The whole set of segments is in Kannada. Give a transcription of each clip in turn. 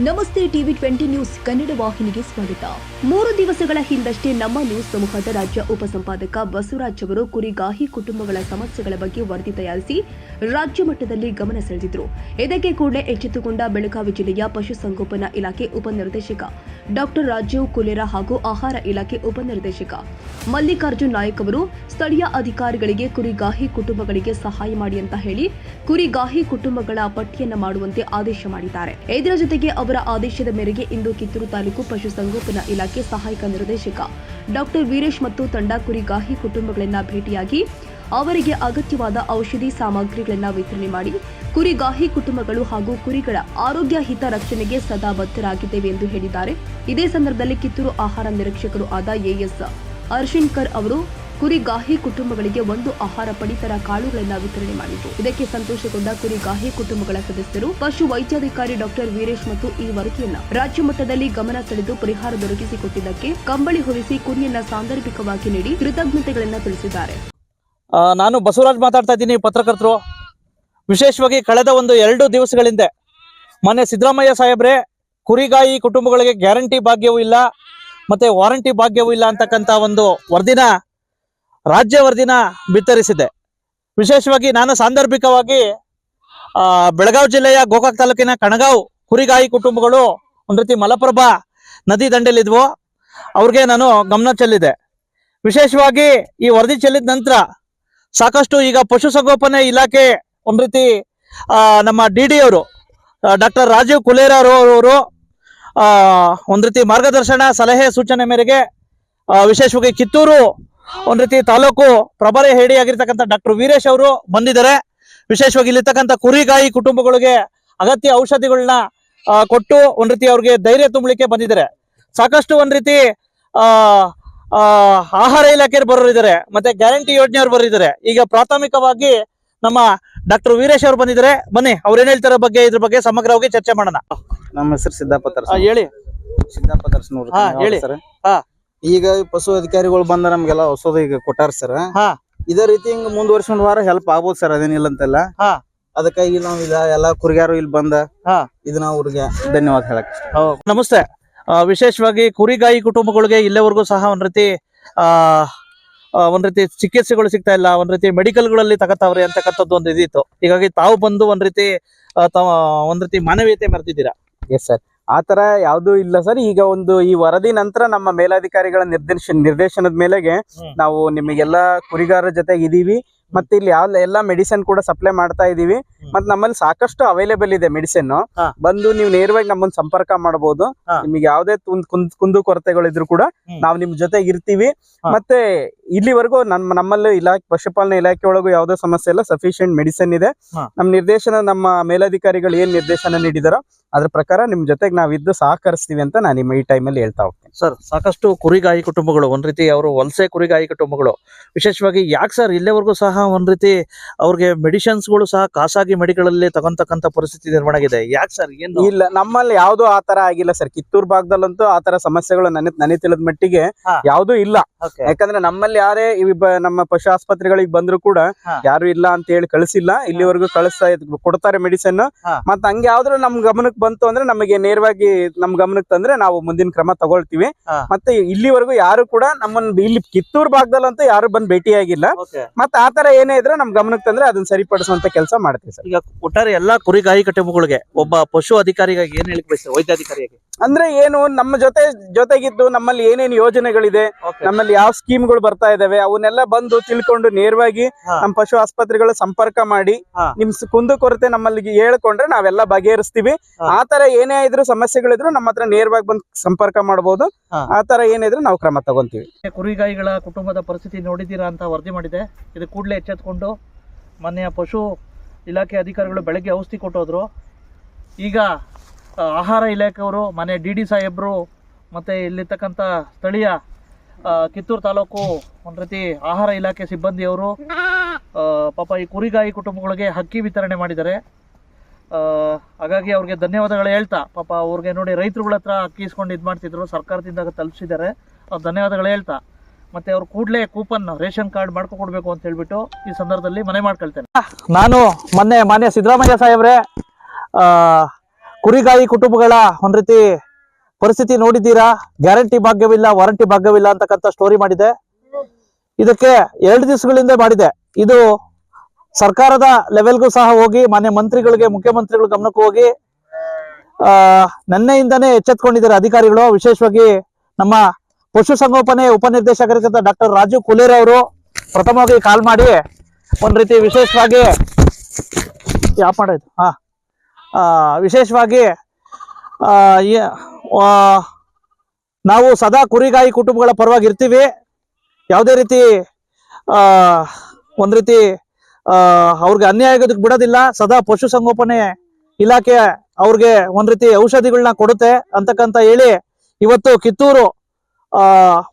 ನಮಸ್ತೆ ಟಿವಿ 20 ನ್ಯೂಸ್ ಕನ್ನಡ ವಾಹಿನಿಗೆ ಸ್ವಾಗತ. 3 ದಿವಸಗಳ ಹಿಂದಷ್ಟೇ ನಮ್ಮ ನ್ಯೂಸ್ ಸಮೂಹದ ರಾಜ್ಯ ಉಪಸಂಪಾದಕ ಬಸವರಾಜ್ ಅವರು ಕುರಿಗಾಹಿ ಕುಟುಂಬಗಳ ಸಮಸ್ಯೆಗಳ ಬಗ್ಗೆ ವರದಿ ತಯಾರಿಸಿ ರಾಜ್ಯ ಮಟ್ಟದಲ್ಲಿ ಗಮನ ಸೆಳೆದಿದ್ರು. ಇದಕ್ಕೆ ಕೂಡಲೇ ಎಚ್ಚೆತ್ತುಕೊಂಡ ಬೆಳಗಾವಿ ಜಿಲ್ಲೆಯ ಪಶುಸಂಗೋಪನಾ ಇಲಾಖೆ ಉಪನಿರ್ದೇಶಕ ಡಾಕ್ಟರ್ ರಾಜೀವ್ ಕುಲೇರಾ ಹಾಗೂ ಆಹಾರ ಇಲಾಖೆ ಉಪನಿರ್ದೇಶಕ ಮಲ್ಲಿಕಾರ್ಜುನ್ ನಾಯಕ್ ಅವರು ಸ್ಥಳೀಯ ಅಧಿಕಾರಿಗಳಿಗೆ ಕುರಿಗಾಹಿ ಕುಟುಂಬಗಳಿಗೆ ಸಹಾಯ ಮಾಡಿ ಅಂತ ಹೇಳಿ ಕುರಿಗಾಹಿ ಕುಟುಂಬಗಳ ಪಟ್ಟಿಯನ್ನು ಮಾಡುವಂತೆ ಆದೇಶ ಮಾಡಿದ್ದಾರೆ. ಇದರ ಜೊತೆಗೆ ಅವರ ಆದೇಶದ ಮೇರೆಗೆ ಇಂದು ಕಿತ್ತೂರು ತಾಲೂಕು ಪಶುಸಂಗೋಪನಾ ಇಲಾಖೆ ಸಹಾಯಕ ನಿರ್ದೇಶಕ ಡಾಕ್ಟರ್ ವೀರೇಶ್ ಮತ್ತು ತಂಡ ಕುರಿಗಾಹಿ ಕುಟುಂಬಗಳನ್ನ ಭೇಟಿಯಾಗಿ ಅವರಿಗೆ ಅಗತ್ಯವಾದ ಔಷಧಿ ಸಾಮಗ್ರಿಗಳನ್ನು ವಿತರಣೆ ಮಾಡಿ ಕುರಿಗಾಹಿ ಕುಟುಂಬಗಳು ಹಾಗೂ ಕುರಿಗಳ ಆರೋಗ್ಯ ಹಿತ ರಕ್ಷಣೆಗೆ ಸದಾ ಬದ್ಧರಾಗಿದ್ದೇವೆ ಎಂದು ಹೇಳಿದ್ದಾರೆ. ಇದೇ ಸಂದರ್ಭದಲ್ಲಿ ಕಿತ್ತೂರು ಆಹಾರ ನಿರೀಕ್ಷಕರು ಆದ ಎಎಸ್ ಅರ್ಶಿನ್ಕರ್ ಅವರು ಕುರಿಗಾಹಿ ಕುಟುಂಬಗಳಿಗೆ ಒಂದು ಆಹಾರ ಪಡಿತರ ಕಾಳುಗಳನ್ನು ವಿತರಣೆ ಮಾಡಿದರು. ಇದಕ್ಕೆ ಸಂತೋಷಗೊಂಡ ಕುರಿಗಾಹಿ ಕುಟುಂಬಗಳ ಸದಸ್ಯರು ಪಶು ವೈದ್ಯಾಧಿಕಾರಿ ಡಾಕ್ಟರ್ ವೀರೇಶ್ ಮತ್ತು ಈ ವರದಿಯನ್ನ ರಾಜ್ಯ ಮಟ್ಟದಲ್ಲಿ ಗಮನ ಸೆಳೆದು ಪರಿಹಾರ ದೊರಕಿಸಿಕೊಟ್ಟಿದ್ದಕ್ಕೆ ಕಂಬಳಿ ಹೊರಿಸಿ ಕುರಿಯನ್ನ ಸಾಂದರ್ಭಿಕವಾಗಿ ನೀಡಿ ಕೃತಜ್ಞತೆಗಳನ್ನು ತಿಳಿಸಿದ್ದಾರೆ. ನಾನು ಬಸವರಾಜ್ ಮಾತಾಡ್ತಾ ಇದ್ದೀನಿ, ಪತ್ರಕರ್ತರು. ವಿಶೇಷವಾಗಿ ಕಳೆದ 2 ದಿವಸಗಳಿಂದ ಮಾನ್ಯ ಸಿದ್ದರಾಮಯ್ಯ ಸಾಹೇಬ್ರೆ ಕುರಿಗಾಯಿ ಕುಟುಂಬಗಳಿಗೆ ಗ್ಯಾರಂಟಿ ಭಾಗ್ಯವೂ ಇಲ್ಲ ಮತ್ತೆ ವಾರಂಟಿ ಭಾಗ್ಯವೂ ಇಲ್ಲ ಅಂತಕ್ಕಂಥ ಒಂದು ರಾಜ್ಯ ವರದಿನ ಬಿತ್ತರಿಸಿದೆ. ವಿಶೇಷವಾಗಿ ನಾನು ಸಾಂದರ್ಭಿಕವಾಗಿ ಬೆಳಗಾವಿ ಜಿಲ್ಲೆಯ ಗೋಕಾಕ್ ತಾಲೂಕಿನ ಕಣಗಾವ್ ಕುರಿಗಾಯಿ ಕುಟುಂಬಗಳು ಒಂದು ರೀತಿ ಮಲಪ್ರಭಾ ನದಿ ದಂಡೆಯಲ್ಲಿದ್ವು, ಅವ್ರಿಗೆ ನಾನು ಗಮನ ಚೆಲ್ಲಿದೆ. ವಿಶೇಷವಾಗಿ ಈ ವರದಿ ಚೆಲ್ಲಿದ ನಂತರ ಸಾಕಷ್ಟು ಈಗ ಪಶುಸಂಗೋಪನೆ ಇಲಾಖೆ ಒಂದು ರೀತಿ ನಮ್ಮ ಡಿ ಅವರು ಡಾಕ್ಟರ್ ರಾಜೀವ್ ಕುಲೇರಾ ಅವರು ಒಂದು ರೀತಿ ಮಾರ್ಗದರ್ಶನ ಸಲಹೆ ಸೂಚನೆ ಮೇರೆಗೆ ವಿಶೇಷವಾಗಿ ಕಿತ್ತೂರು ಒಂದು ರೀತಿ ತಾಲೂಕು ಪ್ರಭಾರಿ ಹೇಡಿಯಾಗಿರ್ತಕ್ಕಂಥ ಡಾಕ್ಟರ್ ವೀರೇಶ್ ಅವರು ಬಂದಿದ್ದಾರೆ. ವಿಶೇಷವಾಗಿ ಇಲ್ಲಿರ್ತಕ್ಕಂಥ ಕುರಿಗಾಯಿ ಕುಟುಂಬಗಳಿಗೆ ಅಗತ್ಯ ಔಷಧಿಗಳನ್ನ ಕೊಟ್ಟು ಒಂದು ರೀತಿ ಅವ್ರಿಗೆ ಧೈರ್ಯ ತುಂಬಲಿಕ್ಕೆ ಬಂದಿದ್ದಾರೆ. ಸಾಕಷ್ಟು ಒಂದು ರೀತಿ ಆಹಾರ ಇಲಾಖೆಯವರು ಬರೋರಿದ್ದಾರೆ, ಮತ್ತೆ ಗ್ಯಾರಂಟಿ ಯೋಜನೆಯವರು ಬರೋರಿದ್ದಾರೆ. ಈಗ ಪ್ರಾಥಮಿಕವಾಗಿ ನಮ್ಮ ಡಾಕ್ಟರ್ ವೀರೇಶ್ ಅವರು ಬಂದಿದ್ದಾರೆ. ಬನ್ನಿ ಅವ್ರು ಏನ್ ಹೇಳ್ತಾರ ಬಗ್ಗೆ ಇದ್ರ ಬಗ್ಗೆ ಸಮಗ್ರವಾಗಿ ಚರ್ಚೆ ಮಾಡೋಣ. ನಮ್ಮ ಹೆಸರು ಸಿದ್ದಪ್ಪ ಹೇಳಿ. ಸಿದ್ದಪ್ಪ ತರ್ಸನೂರು ಹೇಳಿ ಸರ್. ಈಗ ಪಶು ಅಧಿಕಾರಿಗಳು ಬಂದ ನಮ್ಗೆಲ್ಲ ಹೊಸದು ಈಗ ಕೊಟ್ಟಾರ ಸರ್. ಇದೇ ರೀತಿ ಹಿಂಗ್ ಮುಂದುವರ್ಸ್ಕೊಂಡ್ ವಾರ ಹೆಲ್ಪ್ ಆಗ್ಬೋದು ಸರ್, ಅದೇನಿಲ್ಲ ಅಂತೆಲ್ಲ. ಅದಕ್ಕಾಗಿ ನಾವ್ ಎಲ್ಲ ಕುರಿಗಾರು ಇಲ್ಲಿ ಬಂದ ಇದನ್ನ ಅವ್ರಿಗೆ ಧನ್ಯವಾದ ಹೇಳಕ್. ನಮಸ್ತೆ. ವಿಶೇಷವಾಗಿ ಕುರಿಗಾಯಿ ಕುಟುಂಬಗಳಿಗೆ ಇಲ್ಲಿವರೆಗೂ ಸಹ ಒಂದ್ ರೀತಿ ಚಿಕಿತ್ಸೆಗಳು ಸಿಗ್ತಾ ಇಲ್ಲ, ಒಂದ್ ರೀತಿ ಮೆಡಿಕಲ್ಗಳಲ್ಲಿ ತಗತಾವ್ರೆ ಅಂತಕ್ಕಂಥದ್ದು ಒಂದು ಇದಿತ್ತು. ಹೀಗಾಗಿ ತಾವು ಬಂದು ಒಂದ್ ರೀತಿ ಮಾನವೀಯತೆ ಮೆರೆದಿದ್ದೀರಾ. ಎಸ್ ಸರ್, ಆತರ ಯಾವ್ದು ಇಲ್ಲ ಸರ್. ಈಗ ಈ ವರದಿ ನಂತರ ನಮ್ಮ ಮೇಲಾಧಿಕಾರಿಗಳ ನಿರ್ದೇಶನದ ಮೇಲೆಗೆ ನಾವು ನಿಮಗೆಲ್ಲಾ ಕುರಿಗಾರರ ಜೊತೆಗೆ ಇದೀವಿ. ಮತ್ತೆ ಇಲ್ಲಿ ಎಲ್ಲಾ ಮೆಡಿಸಿನ್ ಕೂಡ ಸಪ್ಲೈ ಮಾಡ್ತಾ ಇದೀವಿ. ಮತ್ತೆ ನಮ್ಮಲ್ಲಿ ಸಾಕಷ್ಟು ಅವೈಲೇಬಲ್ ಇದೆ ಮೆಡಿಸಿನ್. ಬಂದು ನೀವು ನೇರವಾಗಿ ನಮ್ಮನ್ನ ಸಂಪರ್ಕ ಮಾಡಬಹುದು. ನಿಮಗೆ ಯಾವ್ದೇ ಕುಂದು ಕೊರತೆಗಳಿದ್ರು ಕೂಡ ನಾವು ನಿಮ್ ಜೊತೆಗೆ ಇರ್ತೀವಿ. ಮತ್ತೆ ಇಲ್ಲಿವರೆಗೂ ನಮ್ಮಲ್ಲಿ ಪಶುಪಾಲನಾ ಇಲಾಖೆ ಒಳಗೂ ಯಾವ್ದೋ ಸಮಸ್ಯೆ ಇಲ್ಲ, ಸಫಿಶಿಯಂಟ್ ಮೆಡಿಸಿನ್ ಇದೆ. ನಮ್ಮ ಮೇಲಾಧಿಕಾರಿಗಳು ಏನ್ ನಿರ್ದೇಶನ ನೀಡಿದಾರೋ ಅದ್ರ ಪ್ರಕಾರ ನಿಮ್ ಜೊತೆಗೆ ನಾವಿದ್ದು ಸಹಕರಿಸ್ತೀವಿ ಅಂತ ನಾನು ಈ ಟೈಮಲ್ಲಿ ಹೇಳ್ತಾ ಹೋಗ್ತೀನಿ ಸರ್. ಸಾಕಷ್ಟು ಕುರಿಗಾಯಿ ಕುಟುಂಬಗಳು ಒಂದ್ ರೀತಿ ಅವರು ವಲಸೆ ಕುರಿಗಾಯಿ ಕುಟುಂಬಗಳು ವಿಶೇಷವಾಗಿ ಯಾಕೆ ಸರ್ ಇಲ್ಲಿವರೆಗೂ ಸಹ ಒಂದ್ ರೀತಿ ಅವ್ರಿಗೆ ಮೆಡಿಸಿನ್ಸ್ ಗಳು ಸಹ ಖಾಸಗಿ ಮೆಡಿಕಲ್ ಅಲ್ಲಿ ತಗೊಂತಕ್ಕಂತ ಪರಿಸ್ಥಿತಿ ನಿರ್ಮಾಣ ಆಗಿದೆ. ಯಾಕೆ ಸರ್? ಏನು ಇಲ್ಲ, ನಮ್ಮಲ್ಲಿ ಯಾವ್ದು ಆತರ ಆಗಿಲ್ಲ ಸರ್. ಕಿತ್ತೂರು ಭಾಗದಲ್ಲಂತೂ ಆತರ ಸಮಸ್ಯೆಗಳು ನನಗೆ ತಿಳಿದ ಮಟ್ಟಿಗೆ ಯಾವ್ದು ಇಲ್ಲ. ಯಾಕಂದ್ರೆ ನಮ್ಮಲ್ಲಿ ಯಾರೇ ನಮ್ಮ ಪಶು ಆಸ್ಪತ್ರೆಗಳಿಗೆ ಬಂದ್ರು ಕೂಡ ಯಾರು ಇಲ್ಲ ಅಂತ ಹೇಳಿ ಕಳಿಸಿಲ್ಲ. ಇಲ್ಲಿವರೆಗೂ ಕೊಡ್ತಾರೆ ಮೆಡಿಸಿನ್. ಮತ್ತ ಹಂಗೆ ಯಾವ್ದು ನಮ್ ಗಮನಕ್ಕೆ ಬಂತು ಅಂದ್ರೆ ನಮಗೆ ನೇರವಾಗಿ ನಮ್ ಗಮನಕ್ಕೆ ತಂದ್ರೆ ನಾವು ಮುಂದಿನ ಕ್ರಮ ತಗೊಳ್ತೀವಿ. ಮತ್ತೆ ಇಲ್ಲಿವರೆಗೂ ಯಾರು ಕೂಡ ನಮ್ಮನ್ನ ಇಲ್ಲಿ ಕಿತ್ತೂರು ಭಾಗದಲ್ಲಂತೂ ಯಾರು ಬಂದ್ ಭೇಟಿಯಾಗಿಲ್ಲ. ಮತ್ತೆ ಆತರ ಏನೇ ಇದ್ರೆ ನಮ್ ಗಮನಕ್ಕೆ ತಂದ್ರೆ ಅದನ್ನ ಸರಿಪಡಿಸುವಂತ ಕೆಲಸ ಮಾಡ್ತೀವಿ ಸರ್. ಈಗ ಒಟ್ಟಾರೆ ಎಲ್ಲಾ ಕುರಿಗಾಯಿ ಕುಟುಂಬಗಳಿಗೆ ಒಬ್ಬ ಪಶು ಅಧಿಕಾರಿಗಾಗಿ ಏನ್ ಹೇಳಿಕ್ ಬಯಸ್ತಾರೆ, ವೈದ್ಯಾಧಿಕಾರಿಯಾಗಿ? ಅಂದ್ರೆ ಏನು, ನಮ್ಮ ಜೊತೆಗಿದ್ದು ನಮ್ಮಲ್ಲಿ ಏನೇನು ಯೋಜನೆಗಳಿದೆ, ನಮ್ಮಲ್ಲಿ ಯಾವ ಸ್ಕೀಮ್ಗಳು ಬರ್ತಾ ಇದಾವೆ ಅವನ್ನೆಲ್ಲ ಬಂದು ತಿಳ್ಕೊಂಡು ನೇರವಾಗಿ ನಮ್ಮ ಪಶು ಆಸ್ಪತ್ರೆಗಳು ಸಂಪರ್ಕ ಮಾಡಿ ನಿಮ್ ಕುಂದು ಕೊರತೆ ನಮ್ಮಲ್ಲಿ ಹೇಳ್ಕೊಂಡ್ರೆ ನಾವೆಲ್ಲ ಬಗೆಹರಿಸ್ತೀವಿ. ಆತರ ಏನೇ ಇದ್ರು ಸಮಸ್ಯೆಗಳಿದ್ರು ನಮ್ಮ ಹತ್ರ ನೇರವಾಗಿ ಬಂದು ಸಂಪರ್ಕ ಮಾಡಬಹುದು. ಆತರ ಏನಿದ್ರು ನಾವು ಕ್ರಮ ತಗೊಂತೀವಿ. ಕುರಿಗಾಯಿಗಳ ಕುಟುಂಬದ ಪರಿಸ್ಥಿತಿ ನೋಡಿದೀರಾ ಅಂತ ವರದಿ ಮಾಡಿದೆ. ಇದು ಕೂಡಲೇ ಎಚ್ಚೆತ್ಕೊಂಡು ಮೊನ್ನೆ ಪಶು ಇಲಾಖೆ ಅಧಿಕಾರಿಗಳು ಬೆಳಗ್ಗೆ ಔಷಧಿ ಕೊಟ್ಟೋದ್ರು. ಈಗ ಆಹಾರ ಇಲಾಖೆಯವರು ಮನೆ ಡಿ ಸಾಹೇಬ್ರು ಮತ್ತು ಇಲ್ಲಿರ್ತಕ್ಕಂಥ ಸ್ಥಳೀಯ ಕಿತ್ತೂರು ತಾಲೂಕು ಒಂದು ರೀತಿ ಆಹಾರ ಇಲಾಖೆ ಸಿಬ್ಬಂದಿಯವರು ಪಾಪ ಈ ಕುರಿಗಾಯಿ ಕುಟುಂಬಗಳಿಗೆ ಅಕ್ಕಿ ವಿತರಣೆ ಮಾಡಿದ್ದಾರೆ. ಹಾಗಾಗಿ ಅವ್ರಿಗೆ ಧನ್ಯವಾದಗಳು ಹೇಳ್ತಾ, ಪಾಪ ಅವ್ರಿಗೆ ನೋಡಿ ರೈತರುಗಳ ಹತ್ರ ಅಕ್ಕಿ ಇಸ್ಕೊಂಡು ಇದು ಮಾಡ್ತಿದ್ರು, ಸರ್ಕಾರದಿಂದ ತಲುಪಿಸಿದ್ದಾರೆ. ಅವ್ರು ಧನ್ಯವಾದಗಳು ಹೇಳ್ತಾ ಮತ್ತೆ ಅವ್ರು ಕೂಡಲೇ ಕೂಪನ್ ರೇಷನ್ ಕಾರ್ಡ್ ಮಾಡ್ಕೊಡ್ಬೇಕು ಅಂತ ಹೇಳ್ಬಿಟ್ಟು ಈ ಸಂದರ್ಭದಲ್ಲಿ ಮನೆ ಮಾಡ್ಕೊಳ್ತೇನೆ. ನಾನು ಮೊನ್ನೆ ಮಾನ್ಯ ಸಿದ್ದರಾಮಯ್ಯ ಸಾಹೇಬ್ರೆ ಕುರಿಗಾಯಿ ಕುಟುಂಬಗಳ ಒಂದ್ ರೀತಿ ಪರಿಸ್ಥಿತಿ ನೋಡಿದ್ದೀರಾ. ಗ್ಯಾರಂಟಿ ಭಾಗ್ಯವಿಲ್ಲ, ವಾರಂಟಿ ಭಾಗ್ಯವಿಲ್ಲ ಅಂತಕ್ಕಂಥ ಸ್ಟೋರಿ ಮಾಡಿದೆ. ಇದಕ್ಕೆ 2 ದಿವಸಗಳಿಂದ ಮಾಡಿದೆ. ಇದು ಸರ್ಕಾರದ ಲೆವೆಲ್ಗೂ ಸಹ ಹೋಗಿ ಮಾನ್ಯ ಮಂತ್ರಿಗಳಿಗೆ, ಮುಖ್ಯಮಂತ್ರಿಗಳ ಗಮನಕ್ಕೂ ಹೋಗಿ ನೆನ್ನೆಯಿಂದನೇ ಎಚ್ಚೆತ್ಕೊಂಡಿದ್ದಾರೆ ಅಧಿಕಾರಿಗಳು. ವಿಶೇಷವಾಗಿ ನಮ್ಮ ಪಶುಸಂಗೋಪನೆ ಉಪನಿರ್ದೇಶಕರಾದ ಡಾಕ್ಟರ್ ರಾಜು ಕುಲೇರ್ ಅವರು ಪ್ರಥಮವಾಗಿ ಕಾಲ್ ಮಾಡಿ ಒಂದ್ ರೀತಿ ವಿಶೇಷವಾಗಿ ವಿಶೇಷವಾಗಿ ನಾವು ಸದಾ ಕುರಿಗಾಯಿ ಕುಟುಂಬಗಳ ಪರವಾಗಿ ಇರ್ತೀವಿ. ಯಾವುದೇ ರೀತಿ ಒಂದ್ ರೀತಿ ಅವ್ರಿಗೆ ಅನ್ಯಾಯ ಆಗೋದಕ್ಕೆ ಬಿಡೋದಿಲ್ಲ. ಸದಾ ಪಶುಸಂಗೋಪನೆ ಇಲಾಖೆ ಅವ್ರಿಗೆ ಒಂದ್ ರೀತಿ ಔಷಧಿಗಳನ್ನ ಕೊಡುತ್ತೆ ಅಂತಕ್ಕಂತ ಹೇಳಿ ಇವತ್ತು ಕಿತ್ತೂರು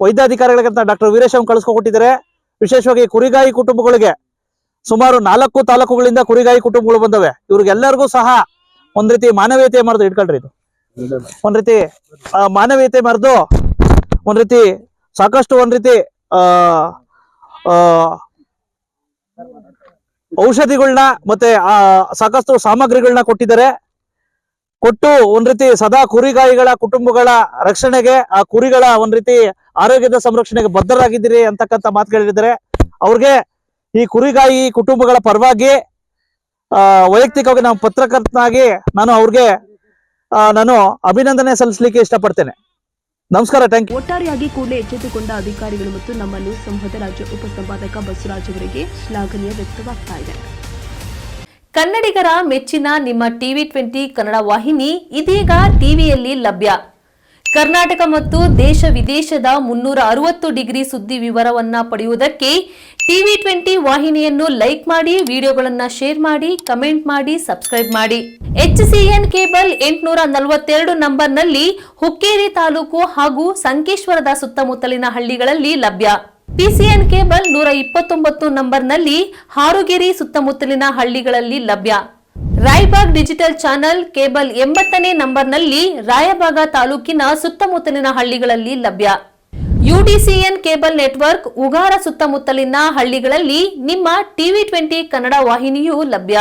ವೈದ್ಯಾಧಿಕಾರಿಗಳಿಗಂತ ಡಾಕ್ಟರ್ ವೀರೇಶ್ ಕಳಿಸ್ಕೊಟ್ಟಿದ್ದಾರೆ. ವಿಶೇಷವಾಗಿ ಕುರಿಗಾಯಿ ಕುಟುಂಬಗಳಿಗೆ ಸುಮಾರು 4 ತಾಲೂಕುಗಳಿಂದ ಕುರಿಗಾಯಿ ಕುಟುಂಬಗಳು ಬಂದವೆ. ಇವ್ರಿಗೆಲ್ಲರಿಗೂ ಸಹ ಒಂದ್ ರೀತಿ ಮಾನವೀಯತೆ ಮರೆದು ಇಟ್ಕೊಳ್ರಿ. ಇದು ಒಂದ್ ರೀತಿ ಮಾನವೀಯತೆ ಮರೆದು ಒಂದ್ ರೀತಿ ಸಾಕಷ್ಟು ಒಂದ್ ರೀತಿ ಔಷಧಿಗಳನ್ನ ಮತ್ತೆ ಸಾಕಷ್ಟು ಸಾಮಗ್ರಿಗಳನ್ನ ಕೊಟ್ಟಿದ್ದಾರೆ. ಕೊಟ್ಟು ಒಂದ್ ರೀತಿ ಸದಾ ಕುರಿಗಾಯಿಗಳ ಕುಟುಂಬಗಳ ರಕ್ಷಣೆಗೆ, ಆ ಕುರಿಗಳ ಒಂದ್ ರೀತಿ ಆರೋಗ್ಯದ ಸಂರಕ್ಷಣೆಗೆ ಬದ್ಧರಾಗಿದ್ದೀರಿ ಅಂತಕ್ಕಂಥ ಮಾತುಗಳಿದ್ದಾರೆ. ಅವ್ರಿಗೆ ಈ ಕುರಿಗಾಯಿ ಕುಟುಂಬಗಳ ಪರವಾಗಿ ವೈಯಕ್ತಿಕವಾಗಿ ನಾವು ಪತ್ರಕರ್ತನಾಗಿ ನಾನು ಅಭಿನಂದನೆ ಸಲ್ಲಿಸಲಿಕ್ಕೆ ಇಷ್ಟಪಡ್ತೇನೆ. ನಮಸ್ಕಾರ, ಥ್ಯಾಂಕ್ ಯು. ಒಟ್ಟಾರೆಯಾಗಿ ಕೂಡಲೇ ಎಚ್ಚೆತ್ತುಕೊಂಡ ಅಧಿಕಾರಿಗಳು ಮತ್ತು ನಮ್ಮ ನ್ಯೂಸ್ ಸಮೂಹದ ರಾಜ್ಯ ಉಪಸಂಪಾದಕ ಬಸವರಾಜ್ ಅವರಿಗೆ ಶ್ಲಾಘನೀಯ ವ್ಯಕ್ತವಾಗ್ತಾ ಇದೆ. ಕನ್ನಡಿಗರ ಮೆಚ್ಚಿನ ನಿಮ್ಮ TV20 ಕನ್ನಡ ವಾಹಿನಿ ಇದೀಗ ಟಿವಿಯಲ್ಲಿ ಲಭ್ಯ. ಕರ್ನಾಟಕ ಮತ್ತು ದೇಶ ವಿದೇಶದ 360 ಡಿಗ್ರಿ ಸುದ್ದಿ ವಿವರವನ್ನ ಪಡೆಯುವುದಕ್ಕೆ TV20 ವಾಹಿನಿಯನ್ನು ಲೈಕ್ ಮಾಡಿ, ವಿಡಿಯೋಗಳನ್ನು ಶೇರ್ ಮಾಡಿ, ಕಮೆಂಟ್ ಮಾಡಿ, ಸಬ್ಸ್ಕ್ರೈಬ್ ಮಾಡಿ. HCN ಕೇಬಲ್ 842 ನಂಬರ್ನಲ್ಲಿ ಹುಕ್ಕೇರಿ ತಾಲೂಕು ಹಾಗೂ ಸಂಕೇಶ್ವರದ ಸುತ್ತಮುತ್ತಲಿನ ಹಳ್ಳಿಗಳಲ್ಲಿ ಲಭ್ಯ. PCN ಕೇಬಲ್ 129 ನಂಬರ್ನಲ್ಲಿ ಹಾರುಗೆರೆ ಸುತ್ತಮುತ್ತಲಿನ ಹಳ್ಳಿಗಳಲ್ಲಿ ಲಭ್ಯ. ರಾಯಬಾಗ್ ಡಿಜಿಟಲ್ ಚಾನೆಲ್ ಕೇಬಲ್ 80ನೇ ನಂಬರ್ನಲ್ಲಿ ರಾಯಬಾಗ ತಾಲೂಕಿನ ಸುತ್ತಮುತ್ತಲಿನ ಹಳ್ಳಿಗಳಲ್ಲಿ ಲಭ್ಯ. UDCN ಕೇಬಲ್ ನೆಟ್ವರ್ಕ್ ಉಗಾರ ಸುತ್ತಮುತ್ತಲಿನ ಹಳ್ಳಿಗಳಲ್ಲಿ ನಿಮ್ಮ TV20 ಕನ್ನಡ ವಾಹಿನಿಯೂ ಲಭ್ಯ.